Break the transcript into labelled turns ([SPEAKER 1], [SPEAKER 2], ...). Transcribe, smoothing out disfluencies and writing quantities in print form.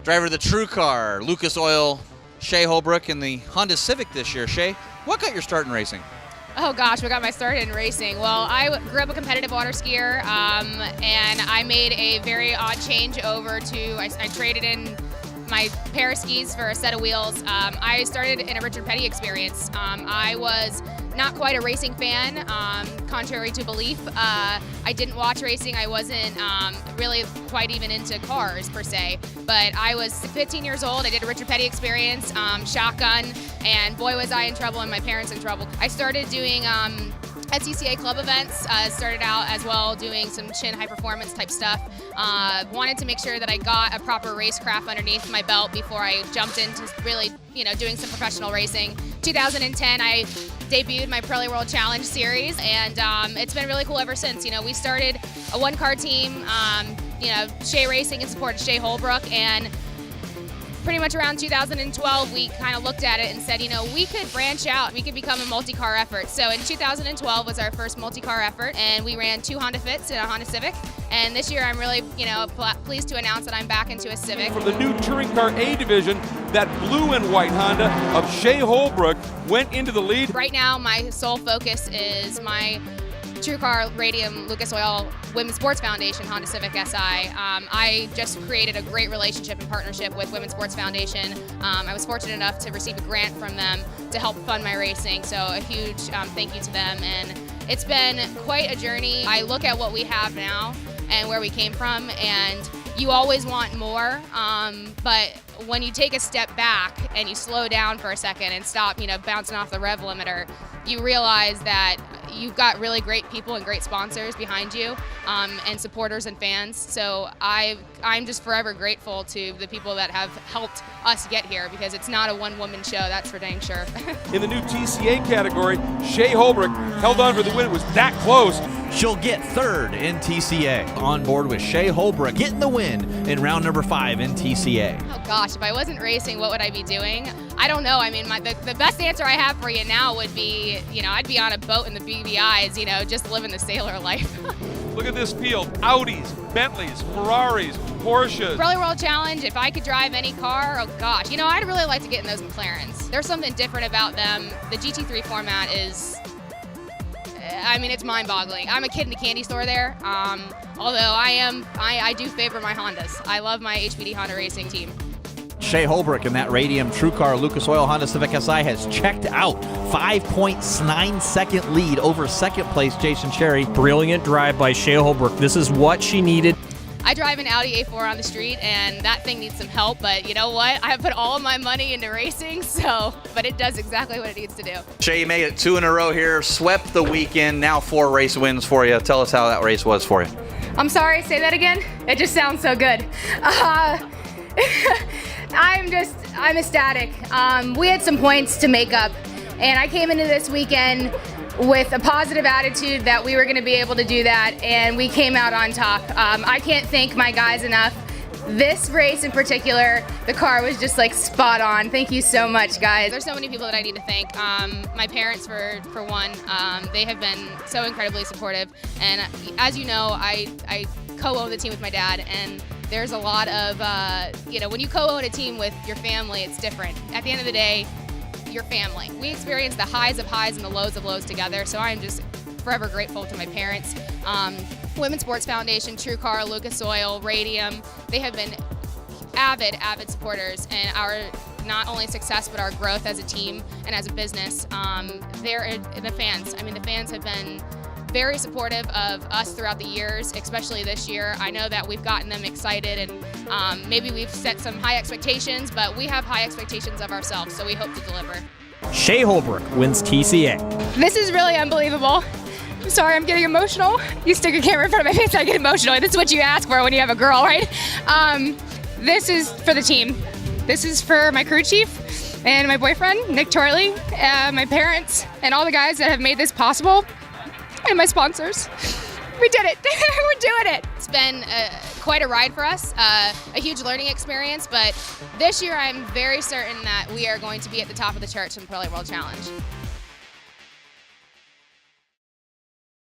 [SPEAKER 1] Driver of the True Car, Lucas Oil, Shea Holbrook in the Honda Civic this year. Shea, what got your start in racing?
[SPEAKER 2] Oh gosh, what got my start in racing? Well, I grew up a competitive water skier, and I made a very odd change over to, I traded in my pair of skis for a set of wheels. I started in a Richard Petty experience. I was not quite a racing fan, contrary to belief. I didn't watch racing. I wasn't really quite even into cars per se, but I was 15 years old. I did a Richard Petty experience, shotgun, and boy was I in trouble and my parents in trouble. I started doing SCCA club events, started out as well doing some chin high performance type stuff. Wanted to make sure that I got a proper racecraft underneath my belt before I jumped into really, doing some professional racing. 2010, I debuted my Pirelli World Challenge series, and it's been really cool ever since. We started a one-car team, Shea Racing in support of Shea Holbrook, and pretty much around 2012, we kind of looked at it and said, we could branch out, we could become a multi-car effort. So in 2012 was our first multi-car effort, and we ran 2 Honda Fits and a Honda Civic. And this year, I'm really, pleased to announce that I'm back into a Civic.
[SPEAKER 3] From the new Touring Car A division, that blue and white Honda of Shea Holbrook went into the lead.
[SPEAKER 2] Right now, my sole focus is my True Car Radium Lucas Oil Women's Sports Foundation Honda Civic SI. I just created a great relationship and partnership with Women's Sports Foundation. I was fortunate enough to receive a grant from them to help fund my racing, so a huge thank you to them. And it's been quite a journey. I look at what we have now and where we came from, and you always want more, but when you take a step back and you slow down for a second and stop, bouncing off the rev limiter, you realize that you've got really great people and great sponsors behind you, and supporters and fans. So I'm just forever grateful to the people that have helped us get here, because it's not a one-woman show, that's for dang sure.
[SPEAKER 3] In the new TCA category, Shea Holbrook held on for the win. It was that close.
[SPEAKER 4] She'll get third in TCA. On board with Shea Holbrook, getting the win in round number 5 in TCA.
[SPEAKER 2] Oh gosh, if I wasn't racing, what would I be doing? I don't know. I mean, the best answer I have for you now would be, I'd be on a boat in the BVIs, just living the sailor life.
[SPEAKER 3] Look at this field. Audis, Bentleys, Ferraris, Porsches.
[SPEAKER 2] Probably World Challenge, if I could drive any car, oh gosh. I'd really like to get in those McLarens. There's something different about them. The GT3 format is, it's mind-boggling. I'm a kid in the candy store there, although I do favor my Hondas. I love my HPD Honda Racing team.
[SPEAKER 4] Shea Holbrook in that Radium True Car Lucas Oil Honda Civic Si has checked out. 5.9 second lead over second place Jason Cherry.
[SPEAKER 5] Brilliant drive by Shea Holbrook. This is what she needed.
[SPEAKER 2] I drive an Audi A4 on the street, and that thing needs some help, but you know what? I put all of my money into racing, but it does exactly what it needs to do.
[SPEAKER 1] Shea, you made it 2 in a row here, swept the weekend, now 4 race wins for you. Tell us how that race was for you.
[SPEAKER 2] I'm sorry, say that again? It just sounds so good. I'm ecstatic. We had some points to make up, and I came into this weekend with a positive attitude that we were going to be able to do that, and we came out on top. I can't thank my guys enough. This race in particular, the car was just spot on. Thank you so much, guys. There's so many people that I need to thank. My parents, for one, they have been so incredibly supportive, and as you know, I co-own the team with my dad, and there's a lot of, when you co-own a team with your family, it's different. At the end of the day, your family. We experienced the highs of highs and the lows of lows together, so I'm just forever grateful to my parents. Women's Sports Foundation, True Car, Lucas Oil, Radium, they have been avid supporters in our not only success but our growth as a team and as a business. They're the fans. The fans have been very supportive of us throughout the years, especially this year. I know that we've gotten them excited, and maybe we've set some high expectations, but we have high expectations of ourselves, so we hope to deliver.
[SPEAKER 5] Shea Holbrook wins TCA.
[SPEAKER 2] This is really unbelievable. I'm sorry, I'm getting emotional. You stick a camera in front of my face, I get emotional. This is what you ask for when you have a girl, right? This is for the team. This is for my crew chief and my boyfriend, Nick Torley, my parents, and all the guys that have made this possible. And my sponsors. We did it. We're doing it. It's been quite a ride for us, a huge learning experience, but this year I'm very certain that we are going to be at the top of the charts in the Pirelli World Challenge.